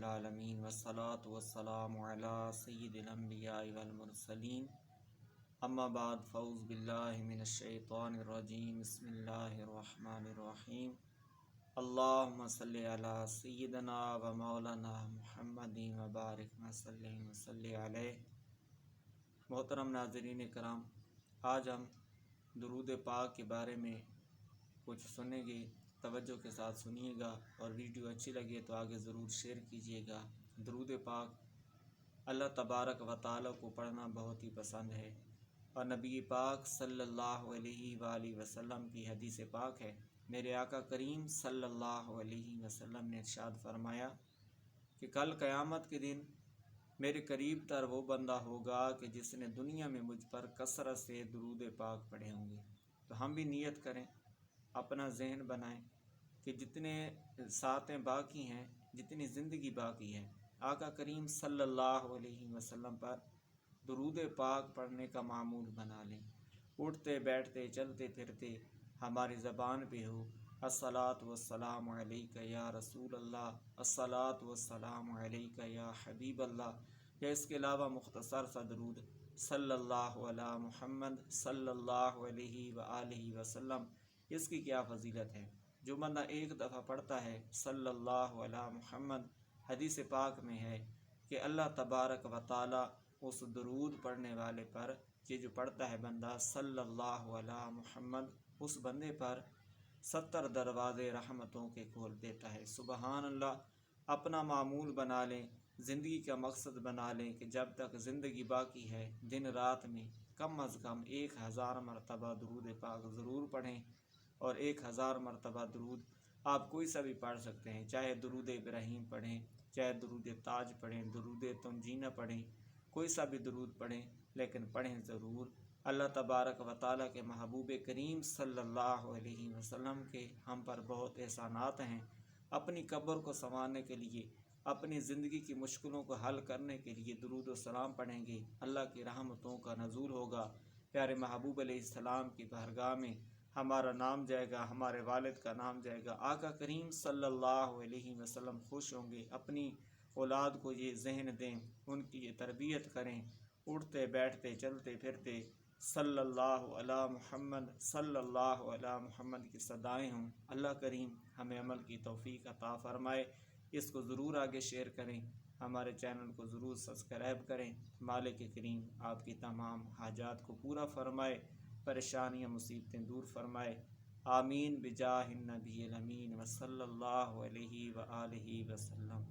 العالمین والصلاة والسلام علی سید الانبیاء والمرسلین اما بعد فاعوذ باللہ من الشیطان الرجیم بسم اللہ الرحمن الرحیم اللہم صلی علی سیدنا و مولانا محمد وبارک وسلم وصلی علیہ۔ محترم ناظرین کرام، آج ہم درود پاک کے بارے میں کچھ سنیں گے، توجہ کے ساتھ سنیے گا، اور ویڈیو اچھی لگے تو آگے ضرور شیئر کیجیے گا۔ درود پاک اللہ تبارک و تعالیٰ کو پڑھنا بہت ہی پسند ہے، اور نبی پاک صلی اللہ علیہ وآلہ وسلم کی حدیث پاک ہے۔ میرے آقا کریم صلی اللہ علیہ وسلم نے ارشاد فرمایا کہ کل قیامت کے دن میرے قریب تر وہ بندہ ہوگا کہ جس نے دنیا میں مجھ پر کثرت سے درود پاک پڑھے ہوں گے۔ تو ہم بھی نیت کریں، اپنا ذہن بنائیں کہ جتنے ساتیں باقی ہیں، جتنی زندگی باقی ہے، آقا کریم صلی اللہ علیہ وسلم پر درود پاک پڑھنے کا معمول بنا لیں۔ اٹھتے بیٹھتے چلتے پھرتے ہماری زبان پہ ہو الصلاۃ والسلام علیک یا رسول اللہ، الصلاۃ والسلام علیک یا حبیب اللہ، یا اس کے علاوہ مختصر سا درود صلی اللہ علی محمد صلی اللہ علیہ وآلہ وسلم۔ اس کی کیا فضیلت ہے؟ جو بندہ ایک دفعہ پڑھتا ہے صلی اللہ علی محمد، حدیث پاک میں ہے کہ اللہ تبارک و تعالی اس درود پڑھنے والے پر، یہ جو پڑھتا ہے بندہ صلی اللہ علی محمد، اس بندے پر 70 دروازے رحمتوں کے کھول دیتا ہے۔ سبحان اللہ۔ اپنا معمول بنا لیں، زندگی کا مقصد بنا لیں کہ جب تک زندگی باقی ہے دن رات میں کم از کم 1000 مرتبہ درود پاک ضرور پڑھیں، اور 1000 مرتبہ درود آپ کوئی سا بھی پڑھ سکتے ہیں، چاہے درود ابراہیم پڑھیں، چاہے درود تاج پڑھیں، درود تنجینہ پڑھیں، کوئی سا بھی درود پڑھیں، لیکن پڑھیں ضرور۔ اللہ تبارک و تعالیٰ کے محبوب کریم صلی اللہ علیہ وسلم کے ہم پر بہت احسانات ہیں۔ اپنی قبر کو سنوارنے کے لیے، اپنی زندگی کی مشکلوں کو حل کرنے کے لیے درود و سلام پڑھیں گے، اللہ کی رحمتوں کا نزول ہوگا۔ پیارے محبوب علیہ السلام کی بارگاہ میں ہمارا نام جائے گا، ہمارے والد کا نام جائے گا، آقا کریم صلی اللہ علیہ وسلم خوش ہوں گے۔ اپنی اولاد کو یہ ذہن دیں، ان کی یہ تربیت کریں، اٹھتے بیٹھتے چلتے پھرتے صلی اللہ علی محمد صلی اللہ علی محمد کی صدائیں ہوں۔ اللہ کریم ہمیں عمل کی توفیق عطا فرمائے۔ اس کو ضرور آگے شیئر کریں، ہمارے چینل کو ضرور سبسکرائب کریں۔ مالک کریم آپ کی تمام حاجات کو پورا فرمائے، پریشانیاں مصیبتیں دور فرمائے۔ آمین بجاہ النبی الامین وصلی اللہ علیہ وآلہ وسلم۔